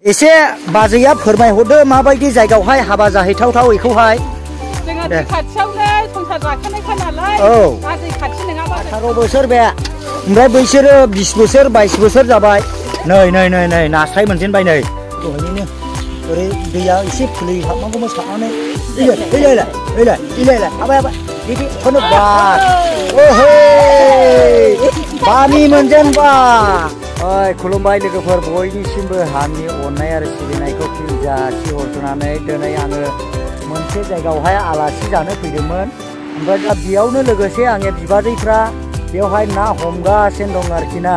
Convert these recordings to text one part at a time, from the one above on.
एसे बाजैया फोरमायहरदो माबायदि जायगायावहाय हाबा जाहैथावथाव बेखौहाय। जोंहा खाथियावनो संसार जाखानायखा नालाय। औ बाजै खाथि नङाबा 18 बोसोर बे ओमफ्राय बैसोरो 20 बोसोर 22 बोसोर जाबाय। नै नास्राय मोनजेनबाय नै दहायनो ओरै दैया एसे फुलै हाबनांगौमोन सारनानै इलाय हाबाय बिदि खौनो बा ओहे बामि मोनजेनबा। ओइ खुलुमबाय लोगोफोर बयनिसिमबो आंनि अननाय आरो सिबिनायखौ फिन जासिहरनानै दिनै आङो मोनसे जायगायावहाय आलासि जानो फैदोंमोन। ओमफ्राय दा बेयावनो लोगोसे आंनि बिबाजैफ्रा बेवहाय ना हमगासिनो दं आरोखि ना।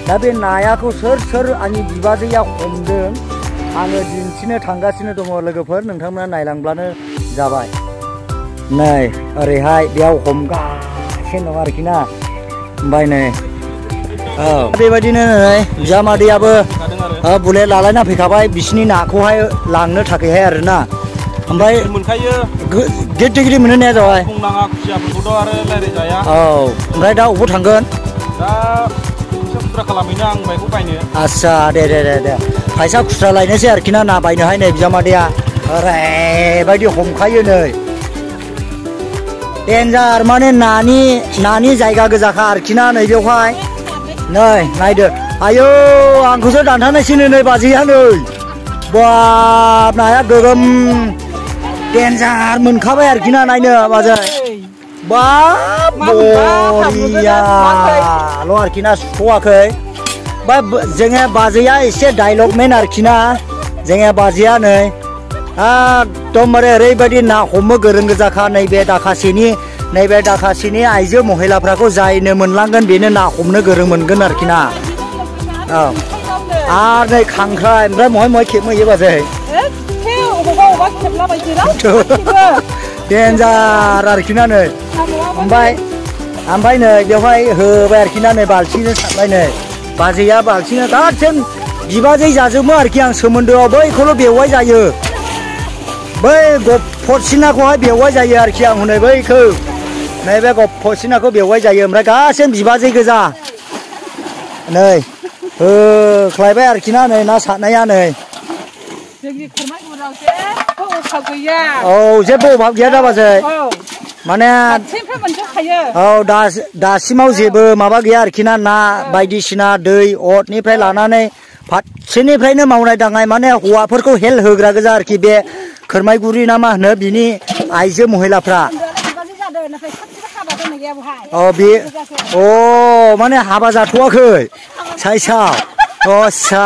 दा बे नायाखौ सोर आंनि बिबाजैया हमदों आङो दिन्थिनो थांगासिनो दङ लोगोफोर, नोंथांमोना नायलांब्लानो जाबाय। नै ओरैहाय बेयाव हमगासिनो दं आरोखि ना। ओमफ्राय नै औ बेबायदिनो नै बिजामादैयाबो बुलेट लालायना फैखाबाय बिसिनि नाखौहाय लांनो थाखायहाय आरोना। ओमफ्राय मोनखायो गिदिर मोननाया जाबाय बुंनाङा खुसियाफोरखौथ' आरो रायज्लायजाया। औ ओमफ्राय दा अबाव थांगोन? दा फैसा खुस्रा खालामहैनो आं बाइकखौ बायनो। आस्सा दे फैसा खुस्रा लायनोसै आरोखि ना बायनोहाय नै बिजामादैया ओरैबायदि हमखायो नै देन्जार माने नानि जायगा गोजाखा आरोखि ना नै बेवहाय। नै नायदो आयौ आंखौसो दानथारनायसैनो नै बाजैया नै बाब नाया गोगोम देन्जार मोनखाबाय आरोखि ना नायनो बाजै बाब बरियाल' आरोखि ना सुथ'वाखै। बा जोङो बाजैया एसे डाइलगमेन आरोखि ना जोङो बाजैया नै एकदमबारे ओरैबायदि ना हमनो गोरों गोजाखा। नैबे दाखासेनि आइजो महिलाफ्राखौ जायनो मोनलांगोन बेनो ना हमनो गोरों मोनगोन आरोखि ना। औ आरो नै खांख्राइ ओमफ्राय महाय खेबहैयो बाजै देन्जार आरोखि ना नै ओमफ्राय नै बेवहाय होबाय आरोखि ना नै बाल्थिंजों सारबाय नै बाजैया बाल्थिंजों गासै बिबाजै जाजोबो आरोखि आं सोमोन्दोआव बैखौल' बेवाय जायो बै गफरसिनाखौहाय बेवाय जायो आरोखि आं हनै बैखौ नैबे गफरसिनाखौ बेवाय जायो ओमफ्राय गासै बिबाजै गोजा नै होख्लायबाय आरोखि ना नै ना सारनाया नै जोंनि खरमाइगुराव जेबो अभाब गैया। औ जेबो अभाब गैया दा बाजै माने औ दासिमाव जेबो माबा गैया आरोखि ना बायदिसिना दै अरनिफ्राय लानानै फारसेनिफ्रायनो मावनाय दांनाय माने हौवाफोरखौ हेल्प होग्रा गोजा आरोखि बे खोरमाइगुरि ना मा होनो बिनि आइजो महिलाफ्रा। बे माने हाबा जाथ'वाखै साइसाव दस्सा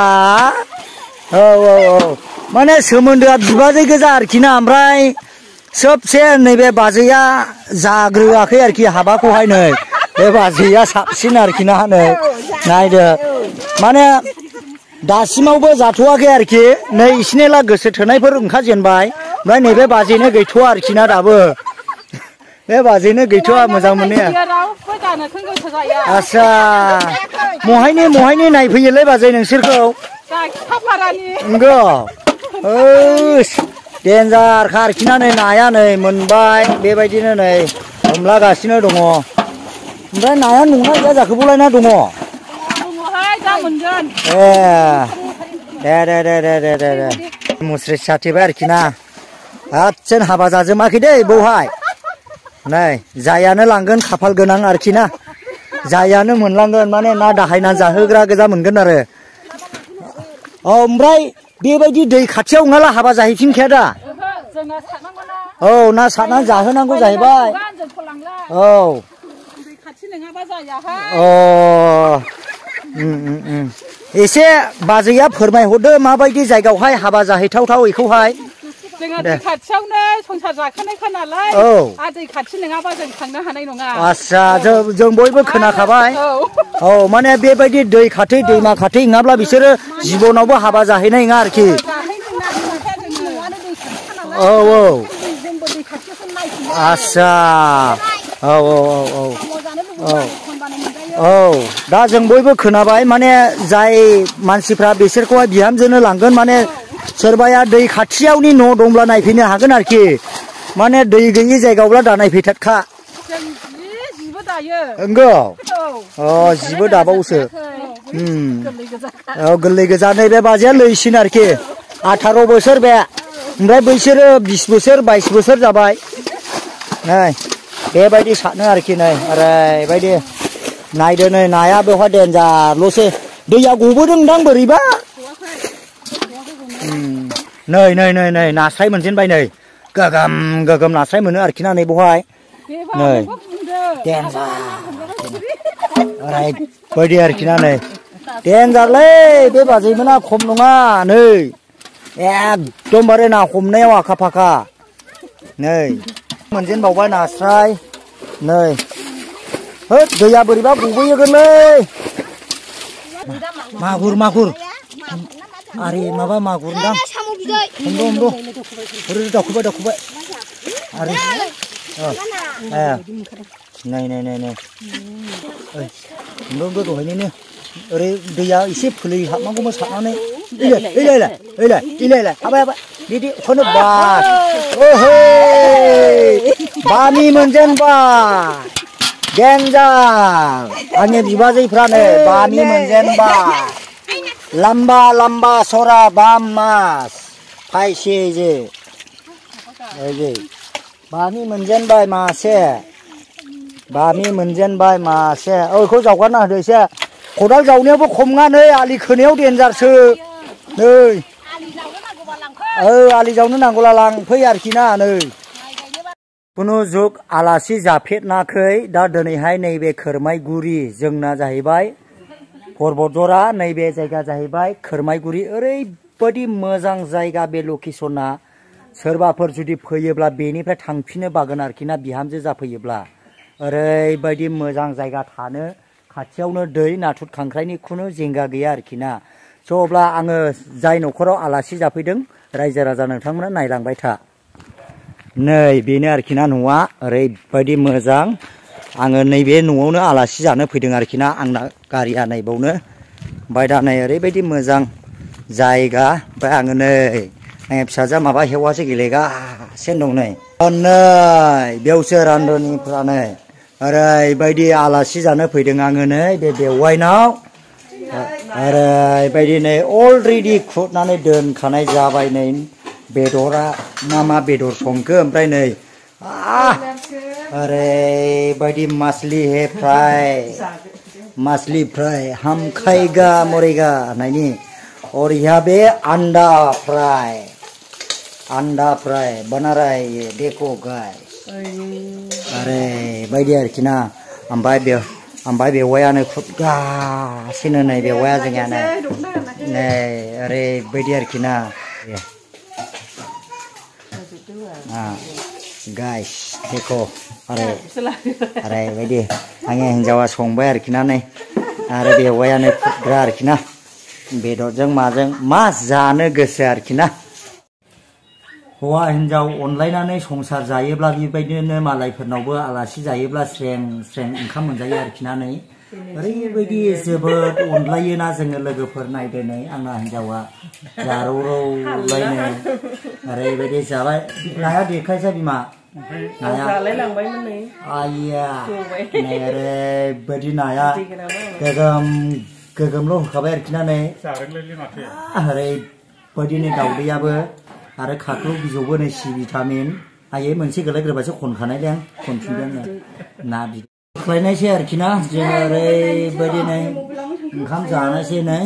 औ माने सोमोन्दोआ बिबाजै गोजा आरोखि ना। ओमफ्राय सबसे नैबे बाजैया जाग्रोआखै आरोखि हाबाखौहाय नै बे बाजैया साबसिन आरोखि ना नै नायदो माने दासिमावबो जाथ'वाखै आरोखि नै इसिनेला गोसो थोनायफोर ओंखारजेनबाय ओमफ्राय नैबे बाजैनो गैथ'वा आरोखि ना दाबो बे बाजैनो गैथ'वा मोजां मोननाया। आस्सा महायनि नायफैयोलै बाजै नोंसोरखौ नंगौ देन्जारखा आरोखि ना नै नाया नै मोनबाय बेबायदिनो नै हमलागासिनो दङ। ओमफ्राय नाया नंना गैया जाखो बलायना दङ दे मुस्रि साथेबाय आरोखि ना हाबसेन हाबा जाजोबाखै दै बौहाय नै जायानो लांगोन खाफाल गोनां आरोखि ना जायानो मोनलांगोन माने ना दाहायना जाहोग्रा गोजा मोनगोन आरो। ओमफ्राय बेबायदि दै खाथियाव नङाला हाबा जाहैफिनखाया दा औ ना सारनानै जाहोनांगौ जाहैबाय। औ एसे बाजैया फोरमायहरदो माबायदि जायगायावहाय हाबा जाहैथावथाव बेखौहाय। जोंहा खाथियावनो संसार जाखानायखा नालाय दै खाथि नङाबा जों थांनो हानाय नङा। आस्सा जों बयबो खोनाखाबाय औ माने बेबायदि दै खाथि दैमा खाथि नङाब्ला बिसोरो जिबनावबो हाबा जाहैनाय नङा आरोखि। औ आस्सा औ दा जों बयबो खोनाबाय माने जाय मानसिफ्रा बिसोरखौहाय बिहामजोनो लांगोन माने सोरबाया दै खाथियावनि न' दंब्ला नायफैनो हागोन आरोखि माने दै गैयि जायगायावब्ला दा नायफैथारखा। Enggak. Oh, jibo dabaवसो. Oh, गोरलै गोजा नैबे बाजैया लैसिन आरोखि 18 बोसोर बे ओमफ्राय बैसोरो 20 बोसोर 22 बोसोर जाबाय नै बेबायदि सानो आरोखि नै ओरैबायदि नायदो नै नाया बेवहाय देन्जारल'सो दैया गबोदोंदां बोरैबा नै नै नै नै नास्राय मोनजेनबाय नै गोगोम गोगोम नास्राय मोनो आरोखि ना नै बेवहाय नै देन्जार ओरैबायदि आरोखि ना नै देन्जारलै बे बाजैमोना खम नङा नै एकदमबारे ना हमनायाव आखा फाखा नै मोनजेनबावबाय नास्राय नै होद दैया बोरैबा गबोयोगोनलै मागुर मागुर आरे माबा मागुर दां हमदो ओरै दावखोबाय आरे नै नै नै नै हमदो दहायनो ओरै दैया एसे फोलै हाबनांगौमोन सारनानै इलाय हाबाय बिदि खौनो बास ओहो बामि मोनजेनबाय देन्जार आंनि बिबाजैफ्रानो बामि मोनजेनबाय लम्बा लम्बा सरा बाम मास फायसे जे बामि मोनजेनबाय मासे बेखौ जावगारना होदो एसे खदाल जावनायावबो खम नङा नै आलि खोनायाव देन्जारसो नै आलि जावनो नांगौला लांफै आरोखि ना नै खुनु जुग आलासि जाफेरनाखै दा दिनैहाय नैबे खोरमाइगुरि जोंना जाहैबाय पर्बतजरा नैबे जायगा जाहैबाय खोरमाइगुरि ओरैबायदि मोजां जायगा बे लकेसना सोरबाफोर जुदि फैयोब्ला बेनिफ्राय थांफिननो बागोन आरोखि ना बिहामजो जाफैयोब्ला ओरैबायदि मोजां जायगा थानो खाथियावनो दै नाथुर खांख्राइनि खुनु जिंगा गैया आरोखि ना स' अब्ला आङो जाय न'खराव आलासि जाफैदों रायजो राजा नोंथांमोना नायलांबाय था नै बेनो आरोखि ना न'आ ओरैबायदि मोजां आङो नैबे न'आवनो आलासि जानो फैदों आरोखि ना आंना गारिया नैबावनो ओमफ्राय दा नै ओरैबायदि मोजां जायगा ओमफ्राय आङो नै आंनि फिसाजोआ माबा हेवासो गेलेगासिनो दं नै बेयावसो रान्दनिफ्रा नै ओरैबायदि आलासि जानो फैदों आङो नै बे बेवाइनाव ओरैबायदि नै अलरेडि खुरनानै दोनखानाय जाबाय नै बेदरा मा बेदर संखो ओमफ्राय नै ओरैबायदि मछली फ्राय हम खाएगा मरेगा होननायनि और यहाँ बे अंडा फ्राय बना रहा है ये देखो गाइस ओरैबायदि आरोखि ना ओमफ्राय बेवायानो खुरगासिनो नै बेवाया जोंनिया नै ओरैबायदि आरोखि ना गाइस देखो ओरैबायदि आंनि हिन्जावा संबाय आरोखि ना नै आरो बेवायानो खुरग्रा आरोखि ना बेदरजों माजों मा जानो गोसो आरोखि ना हौवा हिन्जाव अनलायनानै संसार जायोब्ला बेबायदिनो मालायफोरनावबो आलासि जायोब्ला स्रें स्रें ओंखाम मोनजायो आरोखि ना नै ओरैबायदि जोबोद अनलायोना जोङो लोगोफोर नायदो नै आंना हिन्जावा जारौलायनो ओरैबायदि जाबाय नाया देखायसै बिमा नाया आइया नै ओरैबायदि नाया गोगोमल' होखाबाय आरोखि ना नै ओरैबायदि नै दाउदैयाबो आरो खाख्लौ बिजौबो नै सि भिटामिन आयै मोनसे गोलैग्रोबासो खनखानायदे आं खनफिनदों ना खालायनायसै आरोखि ना जोङो ओरैबायदि नै ओंखाम जानोसै नै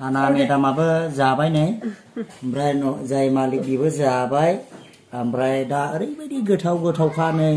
आना मेदामाबो जाबाय नै ओमफ्राय जाय मालिक बेबो जाबाय ओमफ्राय दा ओरैबायदि गोथावखा नै